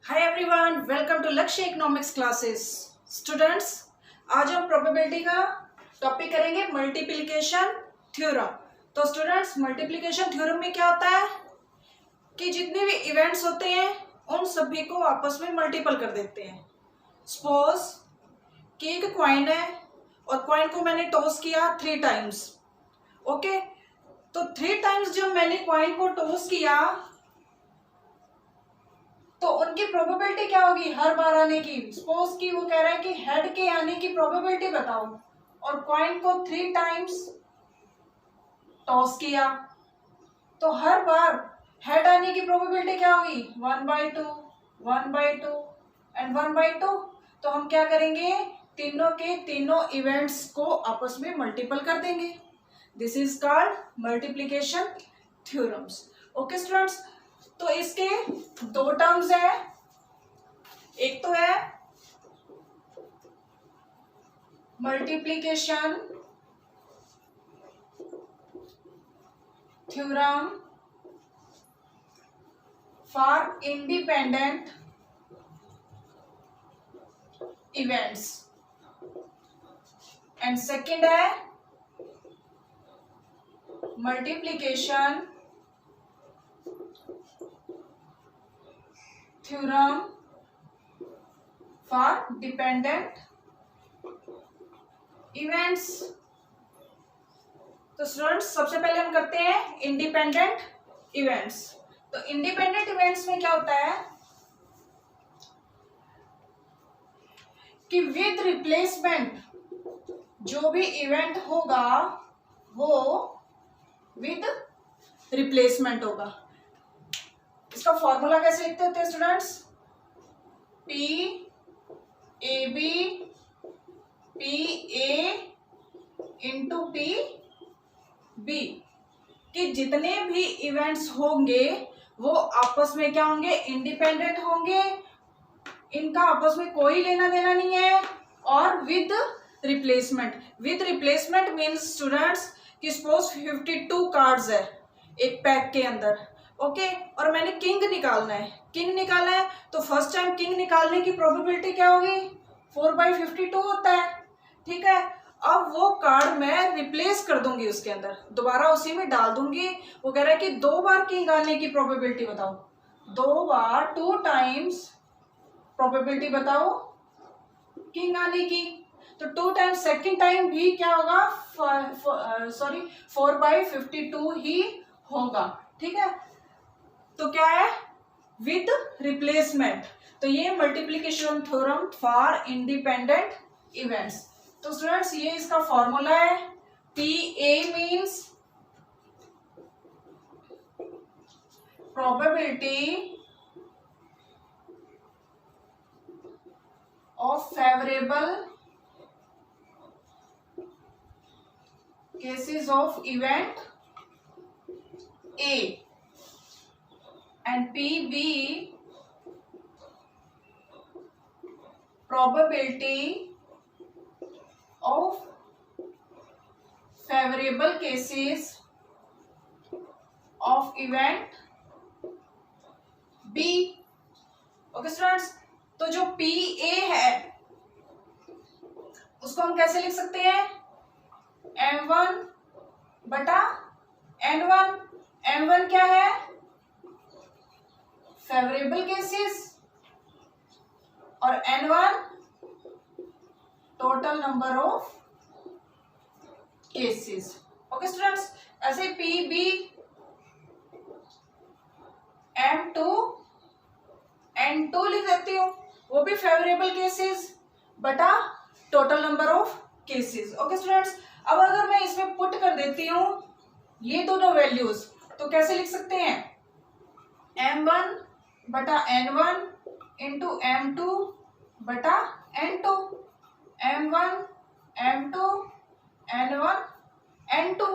Hi everyone, welcome to लक्ष्य economics classes. Students, आज हम प्रोबेबिलिटी का टॉपिक करेंगे मल्टीप्लिकेशन थ्योरम। तो स्टूडेंट्स, मल्टीप्लिकेशन थ्योरम में क्या होता है कि जितने भी इवेंट्स होते हैं उन सभी को आपस में मल्टीपल कर देते हैं। सपोज कि एक कॉइन है और कॉइन को मैंने टॉस किया 3 टाइम्स। ओके, तो 3 टाइम्स जब मैंने कॉइन को टॉस किया तो उनकी प्रोबेबिलिटी क्या होगी हर बार आने की। सपोज कि वो कह रहा है कि हेड के आने की प्रोबेबिलिटी बताओ, और कॉइन को 3 टाइम्स टॉस किया तो हर बार हेड आने की प्रोबेबिलिटी क्या होगी 1/2, 1/2 एंड 1/2। तो हम क्या करेंगे, तीनों के तीनों इवेंट्स को आपस में मल्टीपल कर देंगे। This is called multiplication theorems. Okay students, तो इसके 2 टर्म्स है। एक तो है multiplication theorem for independent events, and second है multiplication theorem for dependent events. तो स्टूडेंट्स, सबसे पहले हम करते हैं इंडिपेंडेंट इवेंट्स। तो इंडिपेंडेंट इवेंट्स में क्या होता है कि विद रिप्लेसमेंट जो भी इवेंट होगा वो विद रिप्लेसमेंट होगा। इसका फॉर्मूला कैसे लिखते होते हैं students, P A B P A into P B, कि जितने भी इवेंट्स होंगे वो आपस में क्या होंगे, इंडिपेंडेंट होंगे, इनका आपस में कोई लेना देना नहीं है, और with replacement. With replacement means students कि सपोज 52 कार्ड्स है एक पैक के अंदर। ओके, और मैंने किंग निकालना है। किंग निकाला है तो फर्स्ट टाइम किंग निकालने की प्रोबेबिलिटी क्या होगी 4/52 होता है। ठीक है, अब वो कार्ड मैं रिप्लेस कर दूंगी, उसके अंदर दोबारा उसी में डाल दूंगी। वो कह रहा है कि 2 बार किंग आने की प्रोबेबिलिटी बताओ, 2 बार 2 टाइम्स प्रोबेबिलिटी बताओ किंग आने की। तो 2 टाइम्स सेकेंड टाइम भी क्या होगा 4/52 ही होगा। ठीक है, तो क्या है विद रिप्लेसमेंट। तो ये multiplication theorem for independent events. तो स्टूडेंट्स, ये इसका फॉर्मूला है, P A means probability of favourable cases of event A, and PB probability of favorable cases of event B। Okay students, तो जो PA है उसको हम कैसे लिख सकते हैं, M1 बटा N1। M1 क्या है, फेवरेबल केसेस, और N1 total number of cases. Okay students, ऐसे PB M2 N2 लिख देती हूँ, वो भी फेवरेबल केसेस बटा total number of cases. Okay students, अब अगर मैं इसमें पुट कर देती हूँ ये दोनों वैल्यूज, तो कैसे लिख सकते हैं, M1 बटा N1 इंटू M2 बटा N2, M1 M2 N1 N2।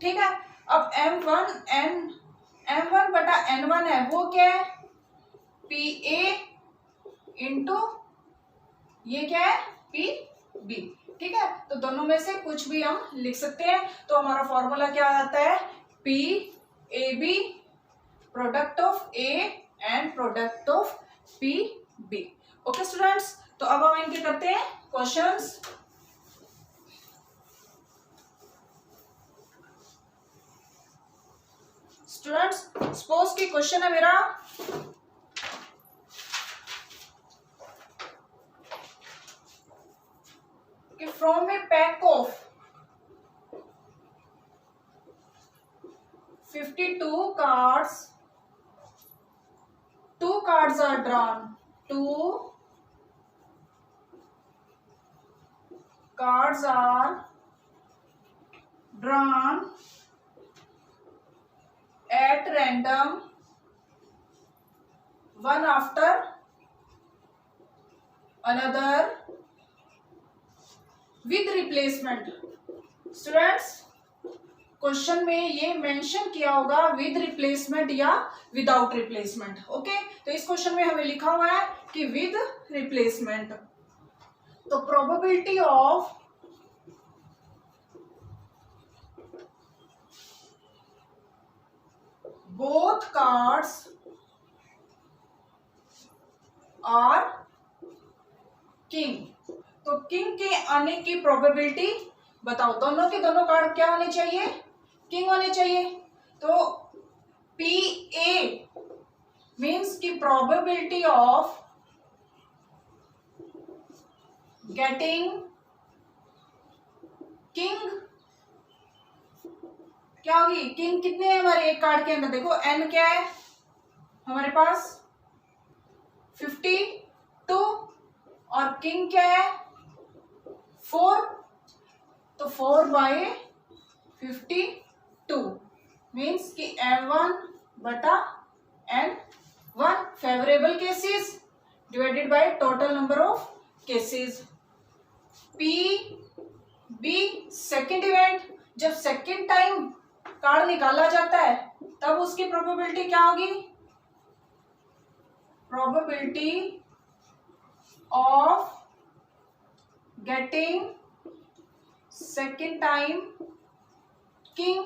ठीक है, अब M1 बटा N1 है वो क्या है, PA इंटू ये क्या है PB। ठीक है, तो दोनों में से कुछ भी हम लिख सकते हैं। तो हमारा फॉर्मूला क्या आता है, PAB product of A and product of P B. Okay students, तो अब हम इनके करते हैं क्वेश्चंस। स्टूडेंट्स, सपोज की क्वेश्चन है मेरा कि from a pack of 52 cards, 2 cards are drawn. 2 cards are drawn at random, one after another with replacement. Students, question में ये मेंशन किया होगा विद रिप्लेसमेंट या विदाउट रिप्लेसमेंट। ओके, तो इस क्वेश्चन में हमें लिखा हुआ है कि विद रिप्लेसमेंट। तो probability of both cards are king. तो किंग के आने की प्रोबेबिलिटी बताओ। दोनों के दोनों कार्ड क्या होने चाहिए? किंग होने चाहिए। तो पी ए मीन्स की प्रोबेबिलिटी ऑफ गेटिंग किंग क्या होगी? किंग कितने हैं हमारे एक कार्ड के अंदर? देखो एन क्या है हमारे पास 52 और किंग क्या है 4। तो 4/52 मीन्स कि M1 बटा N1 favourable cases divided by total number of cases. P B second event, जब सेकेंड टाइम कार्ड निकाला जाता है तब उसकी प्रोबेबिलिटी क्या होगी? Probability of getting second time king,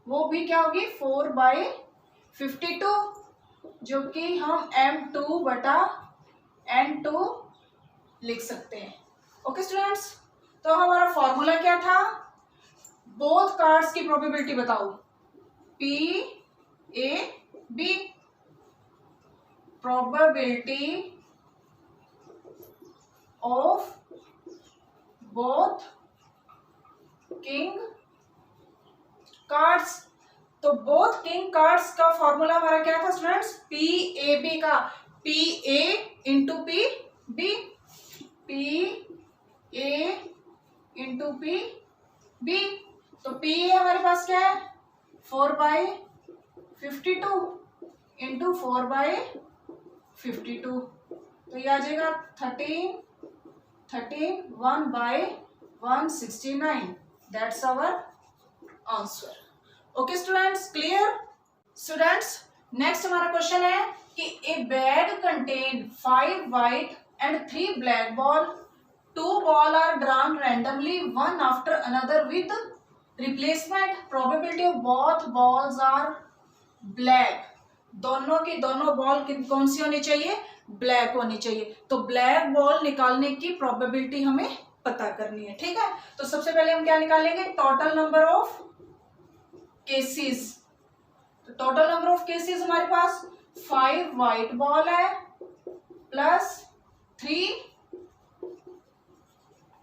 वो भी क्या होगी 4/52, जो कि हम M2 बटा N2 लिख सकते हैं। ओके स्टूडेंट्स, तो हमारा फॉर्मूला क्या था? बोथ कार्ड्स की प्रोबेबिलिटी बताओ। P A B, probability of both king cards. तो बोथ किंग कार्ड्स का फॉर्मूला हमारा क्या था स्टूडेंट्स? पी ए बी का P A into P B, P A into P B. तो पी ए हमारे पास क्या है 4/52 इंटू 4/52, तो ये आ जाएगा 13 1/169। That's our answer. Okay students, clear? Students, next हमारा क्वेश्चन है कि a bag contain 5 white and 3 black ball. 2 ball are drawn randomly one after another with replacement. Probability of both balls are black. दोनों की दोनों ball कौन सी होनी चाहिए? Black होनी चाहिए। तो ब्लैक बॉल निकालने की प्रोबेबिलिटी हमें पता करनी है। ठीक है, तो सबसे पहले हम क्या निकालेंगे? Total number of cases. तो टोटल नंबर ऑफ केसेस हमारे पास 5 व्हाइट बॉल है प्लस 3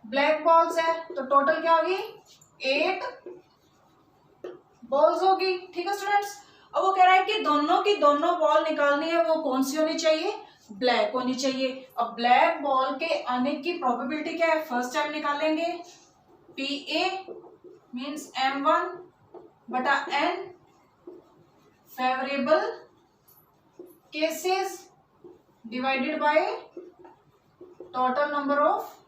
ब्लैक बॉल्स है, तो टोटल क्या होगी 8 बॉल्स होगी। ठीक है स्टूडेंट्स, अब वो कह रहा है कि दोनों की दोनों बॉल निकालनी है, वो कौन सी होनी चाहिए? ब्लैक होनी चाहिए। अब ब्लैक बॉल के आने की प्रोबेबिलिटी क्या है? फर्स्ट टाइम निकालेंगे पी ए मीन्स M1 बटा N favourable cases divided by total number of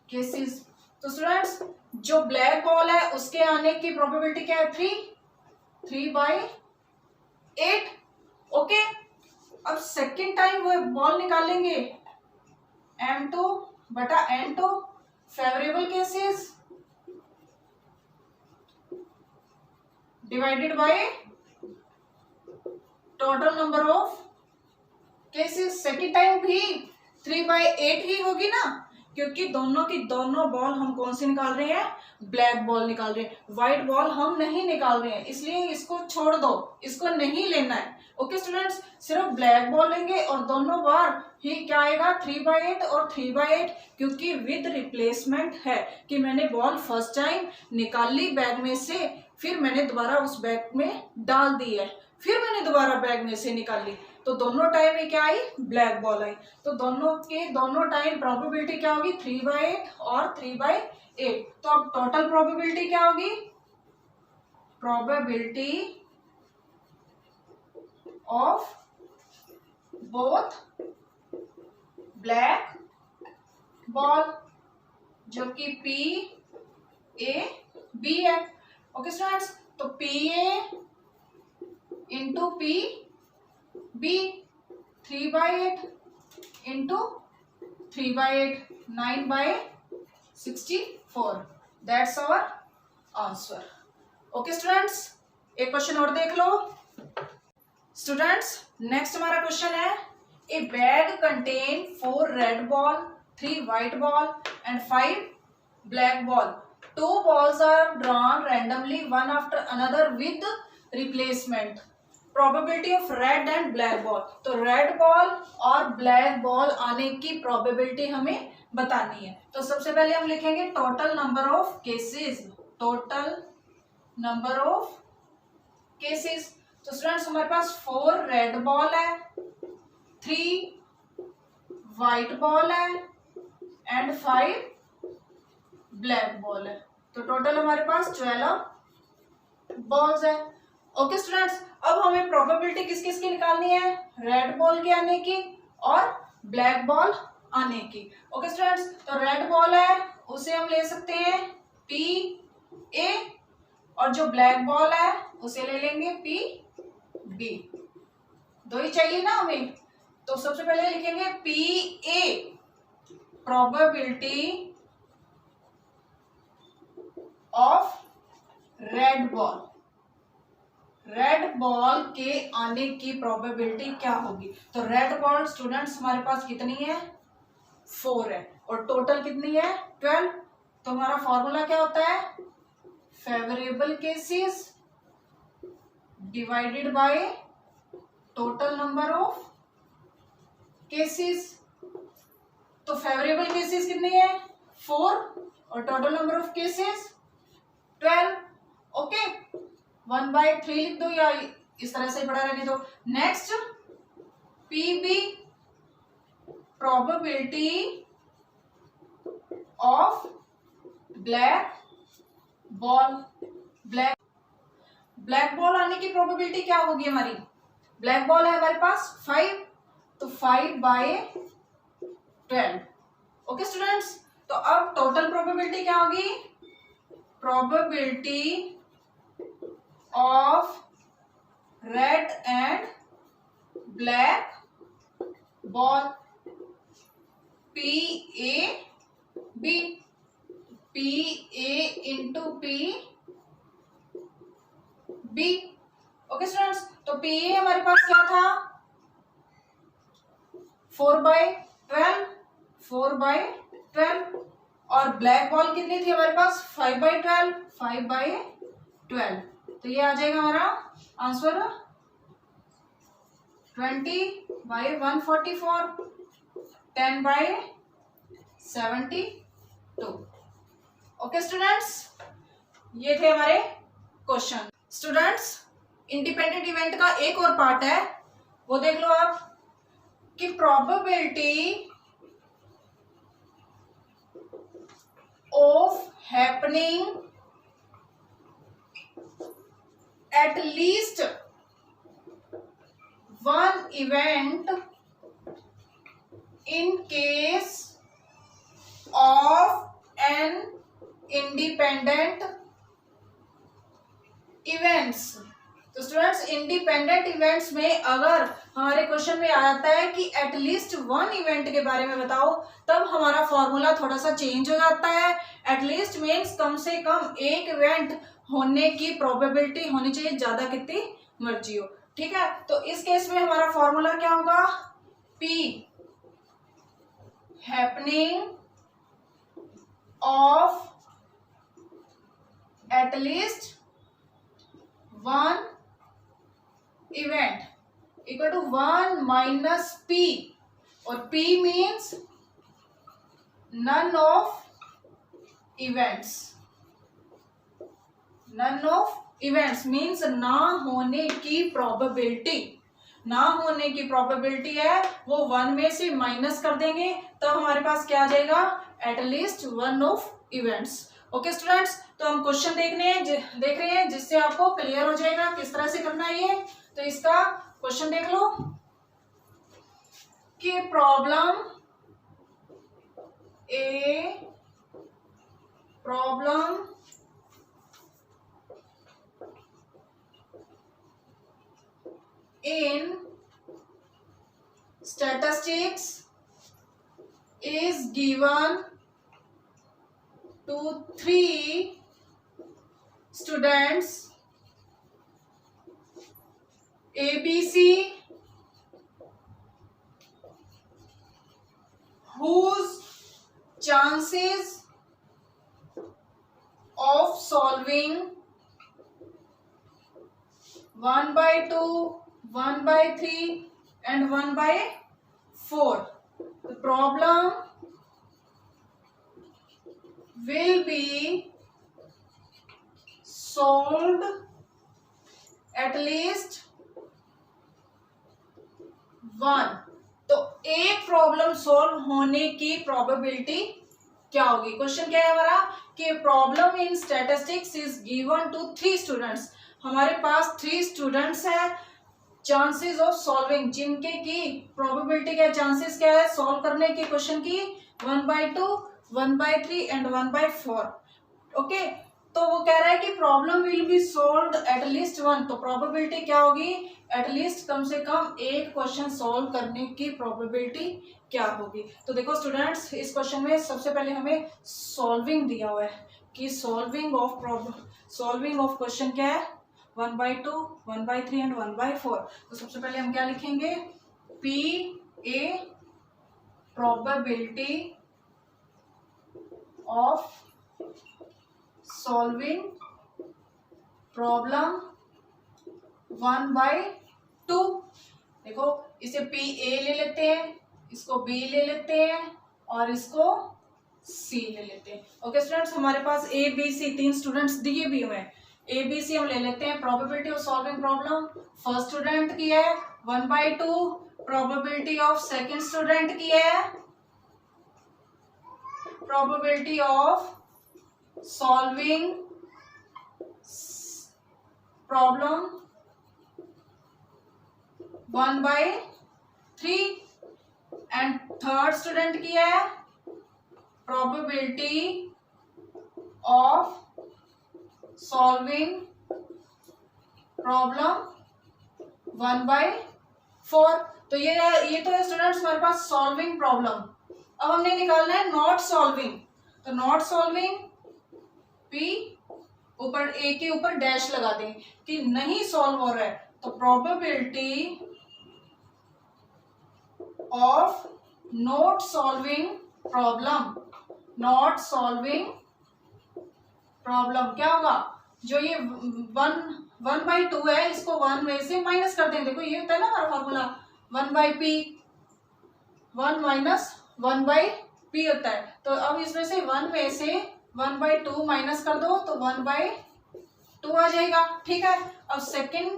cases. तो स्टूडेंट्स, जो ब्लैक बॉल है उसके आने की प्रोबेबिलिटी क्या है? 3/8। ओके, अब सेकेंड टाइम वो बॉल निकालेंगे M2 बटा N2 favourable cases divided by total number of cases second time भी 3/8 ही होगी ना, क्योंकि दोनों की दोनों बॉल हम कौन सी निकाल रहे हैं, ब्लैक बॉल निकाल रहे हैं, व्हाइट बॉल हम नहीं निकाल रहे हैं, इसलिए इसको छोड़ दो, इसको नहीं लेना है। ओके स्टूडेंट्स, सिर्फ ब्लैक बॉल लेंगे और दोनों बार ही क्या आएगा 3/8 और 3/8, क्योंकि विद रिप्लेसमेंट है कि मैंने बॉल फर्स्ट टाइम निकाल ली बैग में से, फिर मैंने दोबारा उस बैग में डाल दी है, फिर मैंने दोबारा बैग में से निकाल ली, तो दोनों टाइम में क्या आई, ब्लैक बॉल आई। तो दोनों के दोनों टाइम प्रोबेबिलिटी क्या होगी, 3/8 और 3/8। तो अब टोटल प्रोबेबिलिटी क्या होगी, probability of both black ball, जो कि PAB है। ओके स्टूडेंट्स, तो PA into PB 3/8 into 3/8 9/64, that's our answer. Okay students, एक क्वेश्चन और देख लो। स्टूडेंट्स, नेक्स्ट हमारा क्वेश्चन है, a bag contain 4 red ball, 3 white ball and 5 black ball. 2 balls are drawn randomly one after another with replacement. Probability of red and black ball. तो red ball और black ball आने की probability हमें बतानी है। तो सबसे पहले हम लिखेंगे total number of cases, total number of cases. तो स्टूडेंट्स, हमारे पास 4 रेड बॉल है, 3 व्हाइट बॉल है एंड 5 ब्लैक बॉल है, तो टोटल हमारे पास 12 बॉल्स है। ओके स्टूडेंट्स, अब हमें प्रोबेबिलिटी किस किस की निकालनी है, रेड बॉल के आने की और ब्लैक बॉल आने की। ओके स्टूडेंट्स, तो रेड बॉल है उसे हम ले सकते हैं PA और जो ब्लैक बॉल है उसे ले लेंगे PB, दो ही चाहिए ना हमें। तो सबसे पहले लिखेंगे PA, probability of red ball, red ball के आने की प्रोबेबिलिटी क्या होगी। तो रेड बॉल स्टूडेंट्स हमारे पास कितनी है, 4 है और टोटल कितनी है 12। तो हमारा फॉर्मूला क्या होता है, favourable cases divided by total number of cases. तो फेवरेबल केसेस कितनी है 4 और total number of cases 12। Okay, 1/3 लिख दो या इस तरह से पढ़ा रहने दो। Next PB, probability of black ball, black ball आने की प्रोबेबिलिटी क्या होगी हमारी, ब्लैक बॉल है हमारे पास 5, तो 5/12। ओके स्टूडेंट्स, तो अब टोटल प्रोबेबिलिटी क्या होगी, probability of red and black ball PAB, PA into PB। Okay students, तो PA हमारे पास क्या था 4/12 और ब्लैक बॉल कितनी थी हमारे पास 5/12। तो ये आ जाएगा हमारा आंसर 20/144, 10/72। ओके स्टूडेंट्स, ये थे हमारे क्वेश्चन। स्टूडेंट्स, इंडिपेंडेंट इवेंट का एक और पार्ट है, वो देख लो आप कि probability of happening at least one event in case of an independent events। तो स्टूडेंट्स, इंडिपेंडेंट इवेंट्स में अगर हमारे क्वेश्चन में आ जाता है कि एटलीस्ट 1 इवेंट के बारे में बताओ, तब हमारा फॉर्मूला थोड़ा सा चेंज हो जाता है। एटलीस्ट मीन्स कम से कम एक इवेंट होने की प्रोबेबिलिटी होनी चाहिए, ज्यादा कितनी मर्जी हो, ठीक है। तो इस केस में हमारा फॉर्मूला क्या होगा, P happening of at least one event equal to 1 minus P, और P means none of events. None of events means ना होने की probability. ना होने की probability है वो 1 में से माइनस कर देंगे तो हमारे पास क्या आ जाएगा, at least one of events. Okay students, तो हम क्वेश्चन देख रहे हैं जिससे आपको क्लियर हो जाएगा किस तरह से करना है ये. तो इसका क्वेश्चन देख लो कि problem in statistics is given to 3 students ABC whose chances of solving 1/2, 1/3 and 1/4. The problem will be solved at least one. तो एक प्रॉब्लम सॉल्व होने की प्रोबेबिलिटी क्या होगी. क्वेश्चन क्या है हमारा कि problem in statistics is given to 3 students. हमारे पास 3 स्टूडेंट्स हैं. चांसेस ऑफ सॉल्विंग जिनके की प्रोबेबिलिटी क्या, चांसेस क्या है सॉल्व करने की क्वेश्चन की 1/2, 1/3 एंड 1/4. ओके, तो वो कह रहा है कि problem will be solved at least one. तो प्रोबेबिलिटी क्या होगी, एटलीस्ट कम से कम एक क्वेश्चन सॉल्व करने की प्रोबेबिलिटी क्या होगी. तो देखो स्टूडेंट्स, इस क्वेश्चन में सबसे पहले हमें सॉल्विंग दिया हुआ है कि सॉल्विंग ऑफ क्वेश्चन क्या है 1/2, 1/3 एंड 1/4. तो सबसे पहले हम क्या लिखेंगे, P A probability of solving problem 1/2. देखो इसे PA ले लेते हैं, इसको B ले लेते हैं और इसको C ले लेते हैं. ओके स्टूडेंट्स, हमारे पास ABC 3 स्टूडेंट्स दिए भी हुए हैं. ABC हम ले लेते हैं. Probability of solving problem first student की है 1/2. प्रोबेबिलिटी ऑफ सेकंड स्टूडेंट की है, probability of solving problem 1/3 and third student की है प्रोबेबिलिटी ऑफ सॉल्विंग प्रॉब्लम 1/4. तो ये तो है स्टूडेंट्स हमारे पास सॉल्विंग प्रॉब्लम. अब हमने निकालना है नॉट सॉल्विंग. तो नॉट सॉल्विंग P ऊपर A के ऊपर डैश लगा दें कि नहीं सॉल्व हो रहा है. तो probability of not solving problem क्या होगा, जो ये 1/2 है इसको 1 में से माइनस कर दें. देखो ये होता है ना हमारा फॉर्मूला 1/P, 1 माइनस 1/P होता है. तो अब इसमें से 1 में से 1/2 माइनस कर दो तो 1/2 आ जाएगा. ठीक है, अब second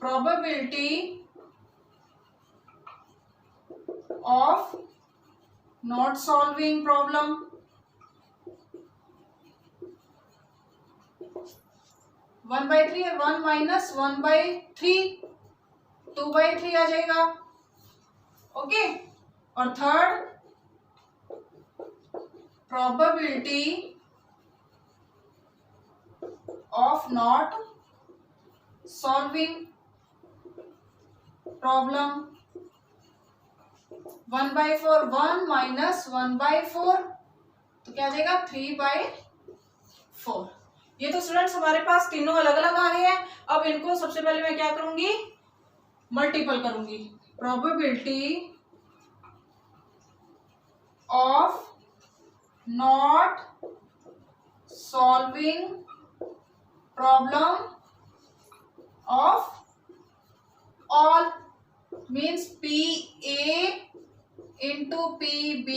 probability of not solving problem 1/3 है, 1 माइनस 1/3 2/3 आ जाएगा. ओके, और third probability of not solving problem 1/4, 1 minus 1/4 तो क्या आ जाएगा 3/4. ये तो स्टूडेंट्स हमारे पास तीनों अलग अलग आ गए हैं. अब इनको सबसे पहले मैं क्या करूंगी, मल्टीपल करूंगी. probability of not solving problem of all means PA into PB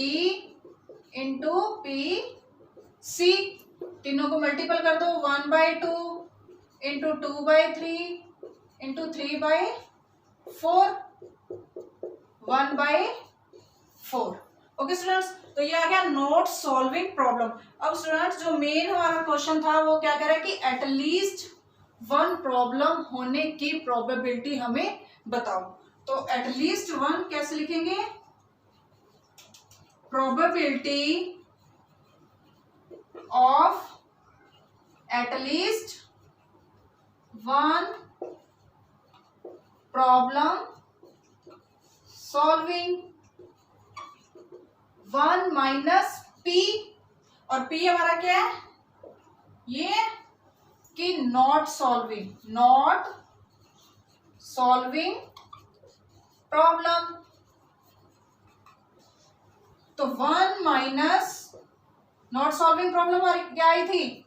into PC, तीनों को मल्टीपल कर दो, 1/2 इंटू 2/3 इंटू 3/4 1/4। ओके स्टूडेंट्स, तो ये आ गया नॉट सॉल्विंग प्रॉब्लम। अब स्टूडेंट्स जो मेन हमारा क्वेश्चन था वो क्या कह रहा है कि एटलीस्ट वन प्रॉब्लम होने की प्रोबेबिलिटी हमें बताओ। तो एटलीस्ट वन कैसे लिखेंगे, probability of at least one problem solving, 1 minus P, और पी हमारा क्या है ये कि नॉट सॉल्विंग प्रॉब्लम। तो 1 माइनस नॉट सॉल्विंग प्रॉब्लम क्या आई थी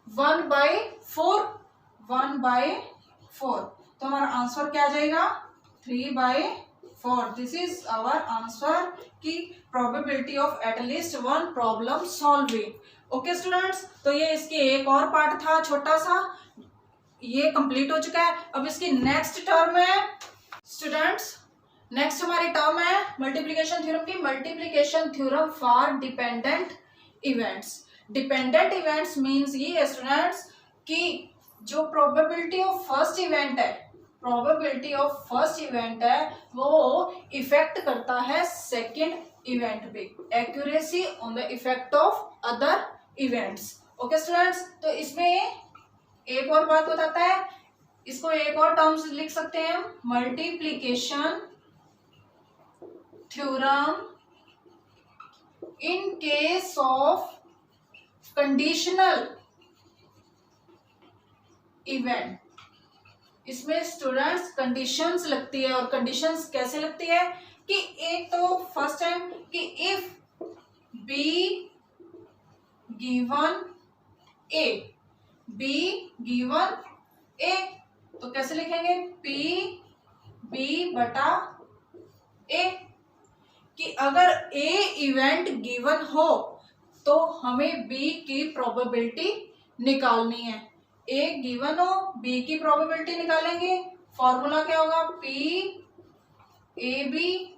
1/4, 1/4। तो हमारा आंसर क्या आ जाएगा 3/4। दिस इज आवर आंसर की probability of at least one problem solving. Okay students, तो ये इसके एक और पार्ट था छोटा सा, ये कंप्लीट हो चुका है। अब इसकी नेक्स्ट टर्म है स्टूडेंट्स, नेक्स्ट हमारी टर्म है मल्टीप्लिकेशन थ्योरम की, multiplication theorem for dependent events. Dependent events means ये है स्टूडेंट्स कि जो प्रोबेबिलिटी ऑफ फर्स्ट इवेंट है वो इफेक्ट करता है सेकेंड इवेंट पे, accuracy on the effect of other events. Okay students, तो इसमें एक और बात बताता है, इसको एक और टर्म्स लिख सकते हैं हम, multiplication theorem in case of conditional event. इसमें स्टूडेंट्स कंडीशंस लगती है, और कंडीशंस कैसे लगती है कि एक तो फर्स्ट टाइम कि इफ बी गिवन ए, तो कैसे लिखेंगे पी बी बटा ए, कि अगर ए इवेंट गिवन हो तो हमें बी की प्रोबेबिलिटी निकालनी है। ए गिवन हो, बी की प्रोबेबिलिटी निकालेंगे, फॉर्मूला क्या होगा पी ए बी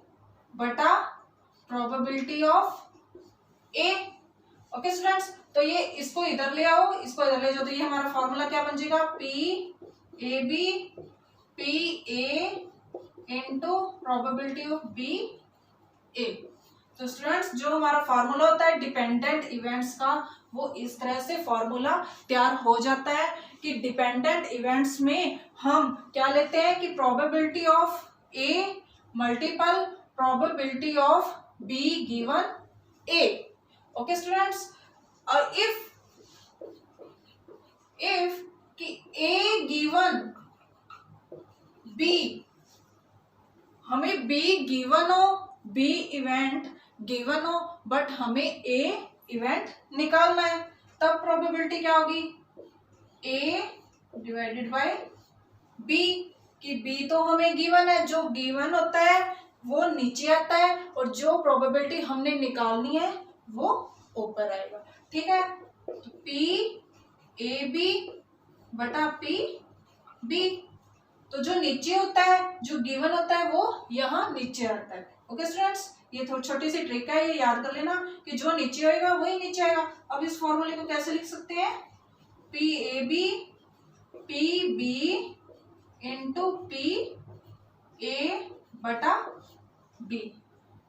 बटा probability of A. Okay students, तो ये इसको इधर ले आओ, इसको इधर ले जाओ, तो ये हमारा फॉर्मूला क्या बन जाएगा P A B P A into probability of B A. तो स्टूडेंट्स जो हमारा फॉर्मूला होता है डिपेंडेंट इवेंट्स का, वो इस तरह से फॉर्मूला तैयार हो जाता है कि डिपेंडेंट इवेंट्स में हम क्या लेते हैं कि probability of A multiple probability of B given A. Okay students, और इफ कि ए गिवन बी, हमें बी गिवन हो, बी इवेंट गिवन हो, बट हमें ए इवेंट निकालना है, तब प्रोबेबिलिटी क्या होगी ए डिवाइडेड बाय बी, कि बी तो हमें गिवन है, जो गिवन होता है वो नीचे आता है, और जो प्रोबेबिलिटी हमने निकालनी है वो ऊपर आएगा। ठीक है, तो पी ए बी बटा पी बी, तो जो नीचे होता है जो गिवन होता है वो यहाँ नीचे आता है। ओके स्टूडेंट्स, ये थोड़ी छोटी सी ट्रिक है, ये याद कर लेना कि जो नीचे होएगा वही नीचे आएगा। अब इस फॉर्मूले को कैसे लिख सकते हैं P A B P B into P A बटा बी।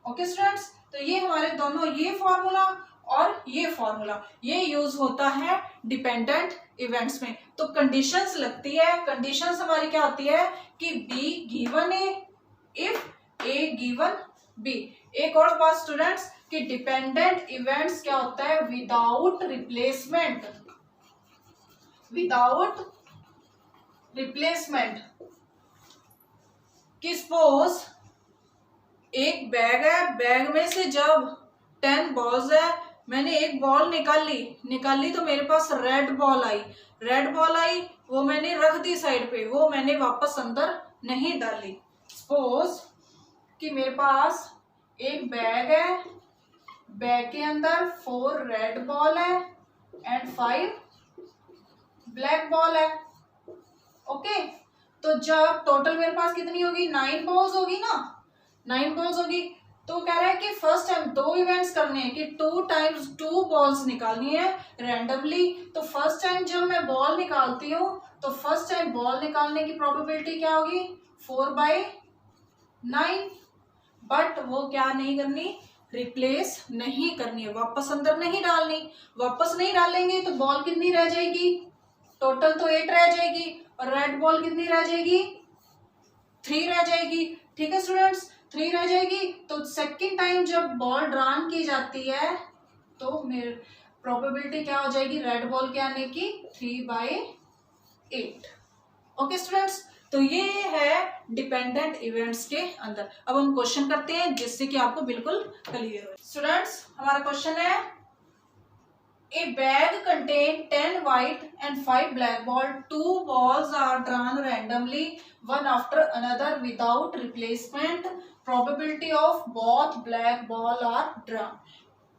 ओके स्टूडेंट्स, तो ये हमारे दोनों ये फॉर्मूला और ये फॉर्मूला ये यूज होता है डिपेंडेंट इवेंट्स में। तो कंडीशंस लगती है, कंडीशंस हमारी क्या होती है कि B given A if A given B. एक और बात स्टूडेंट्स कि डिपेंडेंट इवेंट्स क्या होता है विदाउट रिप्लेसमेंट, कि सपोज एक बैग है, बैग में से जब 10 बॉल्स है, मैंने एक बॉल निकाली तो मेरे पास रेड बॉल आई, वो मैंने रख दी साइड पे, वो मैंने वापस अंदर नहीं डाली। सपोज कि मेरे पास एक बैग है, बैग के अंदर 4 रेड बॉल है एंड 5 ब्लैक बॉल है। ओके, तो जब टोटल मेरे पास कितनी होगी, 9 बॉल्स होगी ना, 9 बॉल्स होगी। तो कह रहा है कि फर्स्ट टाइम 2 इवेंट्स करने हैं कि 2 टाइम्स 2 बॉल्स निकालनी है रैंडमली। तो फर्स्ट टाइम जब मैं बॉल निकालती हूँ तो फर्स्ट टाइम बॉल निकालने की प्रोबेबिलिटी क्या होगी, 4/9। बट वो क्या नहीं करनी, रिप्लेस नहीं करनी है, वापस अंदर नहीं डालनी। वापस नहीं डालेंगे तो बॉल कितनी रह जाएगी, टोटल तो 8 रह जाएगी, और रेड बॉल कितनी रह जाएगी, 3 रह जाएगी। ठीक है स्टूडेंट्स, 3 रह जाएगी। तो सेकंड टाइम जब बॉल ड्रॉन की जाती है तो मेरे प्रोबेबिलिटी क्या हो जाएगी, रेड बॉल के आने की 3/8। ओके स्टूडेंट्स, तो ये है डिपेंडेंट इवेंट्स के अंदर। अब हम क्वेश्चन करते हैं जिससे कि आपको बिल्कुल क्लियर हो। स्टूडेंट्स, हमारा क्वेश्चन है, A bag contain 10 white and 5 black ball. 2 balls are drawn randomly, one after another without replacement. Probability of both black ball are drawn.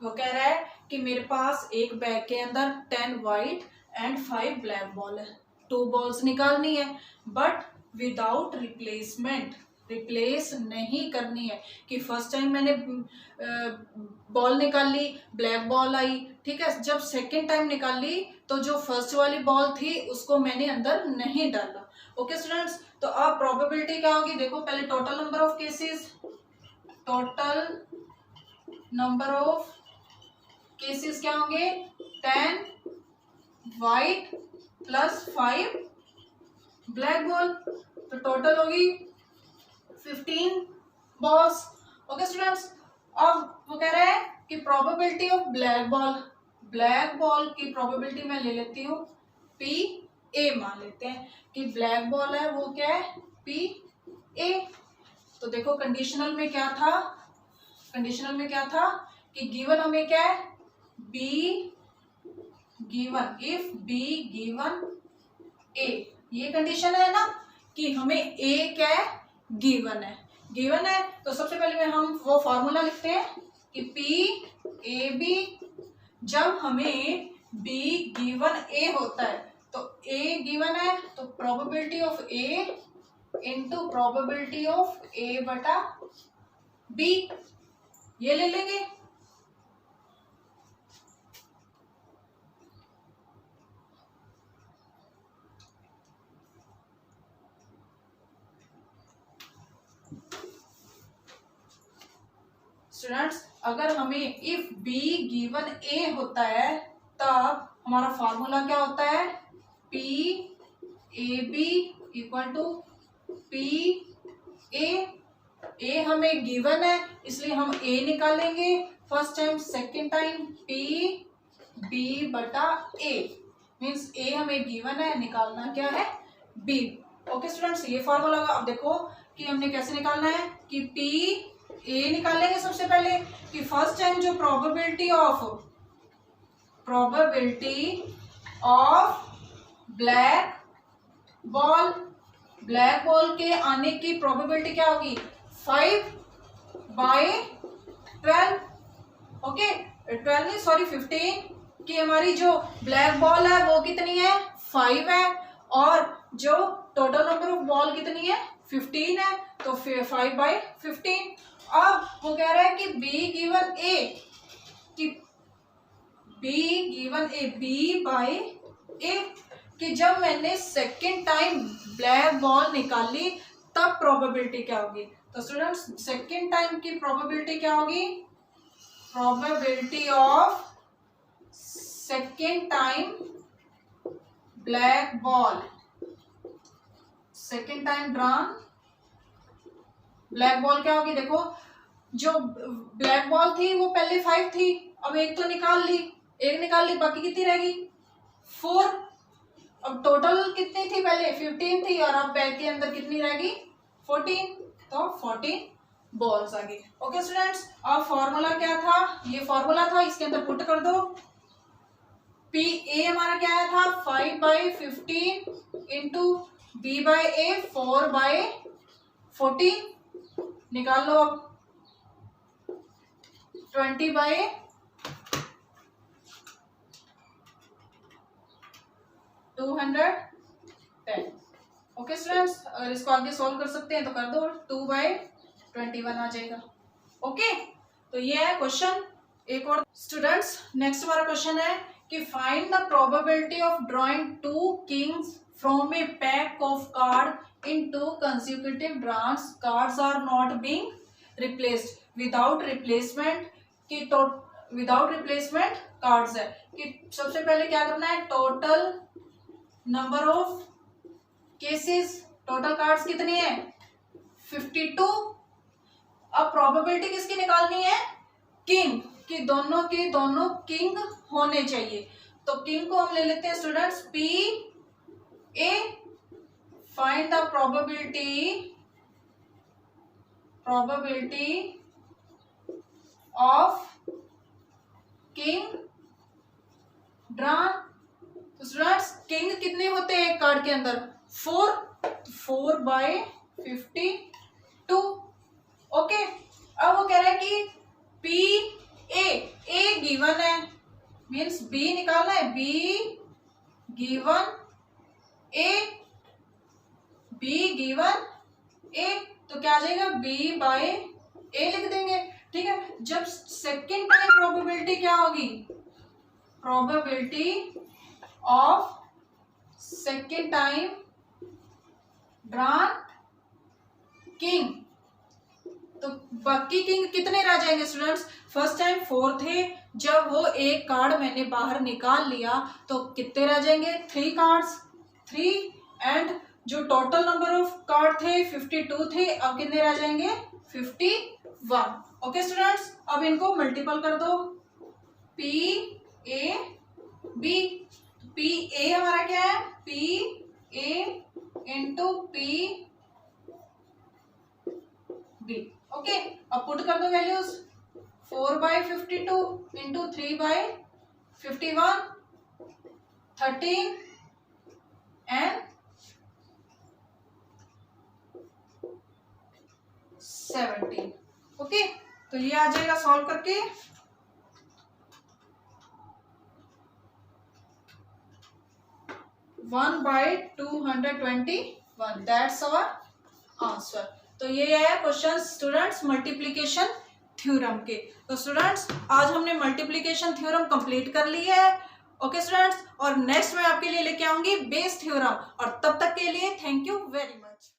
वो कह रहा है कि मेरे पास एक बैग के अंदर 10 white and 5 black ball है, 2 balls निकालनी है, बट विदाउट रिप्लेसमेंट, रिप्लेस नहीं करनी है। कि फर्स्ट टाइम मैंने बॉल निकाली, ब्लैक बॉल आई, ठीक है, जब सेकेंड टाइम निकाली तो जो फर्स्ट वाली बॉल थी उसको मैंने अंदर नहीं डाला। ओके स्टूडेंट्स, तो अब प्रोबेबिलिटी क्या होगी, देखो पहले total number of cases, total number of cases क्या होंगे, 10 वाइट प्लस 5 ब्लैक बॉल, तो टोटल होगी 15 बॉल्स। ओके स्टूडेंट्स, अब वो कह रहा है कि प्रोबेबिलिटी ऑफ ब्लैक बॉल की प्रोबेबिलिटी मैं ले लेती हूँ PA, मान लेते हैं कि ब्लैक बॉल है वो क्या है, PA। तो देखो कंडीशनल में क्या था कि गिवन हमें क्या है, B given, if B given A, ये कंडीशन है ना कि हमें A क्या है, गिवन है। तो सबसे पहले में हम वो फॉर्मूला लिखते हैं कि PAB, जब हमें B गिवन A होता है तो A गिवन है तो probability of A into probability of A बटा B, ये ले लेंगे। स्टूडेंट्स, अगर हमें इफ B गिवन A होता है तब हमारा फॉर्मूला क्या होता है, PAB equal to PA। A हमें गिवन है इसलिए हम A निकालेंगे first time, second time PB बटा A, मीन्स A हमें गिवन है, निकालना क्या है, B। ओके स्टूडेंट्स, ये फॉर्मूला। अब देखो कि हमने कैसे निकालना है कि PA निकालेंगे सबसे पहले कि फर्स्ट टाइम जो प्रोबेबिलिटी ऑफ ब्लैक बॉल के आने की प्रोबेबिलिटी क्या होगी, 5/12। ओके, 12 नहीं, सॉरी 15, कि हमारी जो ब्लैक बॉल है वो कितनी है, 5 है, और जो टोटल नंबर ऑफ बॉल कितनी है, 15 है, तो 5/15। अब वो कह रहा है कि B गिवन A कि जब मैंने सेकेंड टाइम ब्लैक बॉल निकाली तब प्रोबेबिलिटी क्या होगी। तो स्टूडेंट्स, सेकेंड टाइम की प्रोबेबिलिटी क्या होगी, probability of second time black ball, second time drawn black ball क्या होगी, देखो जो ब्लैक बॉल थी वो पहले 5 थी, अब एक तो निकाल ली, बाकी कितनी रहेगी, 4। अब टोटल कितनी थी, पहले 15 थी और अब बैग के अंदर कितनी रहेगी, 14, तो 14 बॉल्स आ गई। ओके स्टूडेंट्स, अब फॉर्मूला क्या था, ये फॉर्मूला था, इसके अंदर पुट कर दो। पी ए हमारा क्या आया था 5/15 इंटू बी बाई ए 4/14, निकाल लो अब 20/210। ओके स्टूडेंट्स, अगर इसको आगे सॉल्व कर सकते हैं तो कर दो, 2/21 आ जाएगा। ओके, तो ये है क्वेश्चन। एक और स्टूडेंट्स, नेक्स्ट हमारा क्वेश्चन है कि find the probability of drawing 2 kings from a pack of card in 2 consecutive draws, cards are not being replaced, without replacement की विदाउट रिप्लेसमेंट कार्ड्स है कि सबसे पहले क्या करना है, total number of cases, total cards कितनी है 52। अब प्रोबेबिलिटी किसकी निकालनी है, किंग कि दोनों के दोनों किंग होने चाहिए। तो किंग को हम ले लेते हैं students P A, find the probability of king drawn. तो स्टूडेंट्स किंग कितने होते हैं एक कार्ड के अंदर 4, 4/52। ओके, अब वो कह रहा है कि पी ए गिवन है, मीन्स बी निकालना है, बी गिवन ए, तो क्या आ जाएगा बी बाय ए लिख देंगे। ठीक है, जब सेकेंड टाइम प्रोबेबिलिटी क्या होगी, probability of second time drawn king, तो बाकी किंग कितने रह जाएंगे स्टूडेंट्स, फर्स्ट टाइम 4 थे, जब वो एक कार्ड मैंने बाहर निकाल लिया तो कितने रह जाएंगे 3 कार्ड्स, 3, एंड जो टोटल नंबर ऑफ कार्ड थे 52 थे, अब कितने रह जाएंगे 51। ओके स्टूडेंट्स, अब इनको मल्टीपल कर दो, P A B, P A हमारा क्या है P A into P B. Okay, अब पुट कर दो वैल्यूज, 4/52 इंटू 3/51, 13 एंड 17। ओके, तो ये आ जाएगा सॉल्व करके 1/221, दैट्स आवर आंसर। तो ये है क्वेश्चन स्टूडेंट्स मल्टीप्लिकेशन थ्योरम के। तो स्टूडेंट्स आज हमने मल्टीप्लिकेशन थ्योरम कंप्लीट कर ली है। ओके स्टूडेंट्स, और नेक्स्ट मैं आपके लिए लेके आऊंगी बेस थ्योरम, और तब तक के लिए थैंक यू वेरी मच।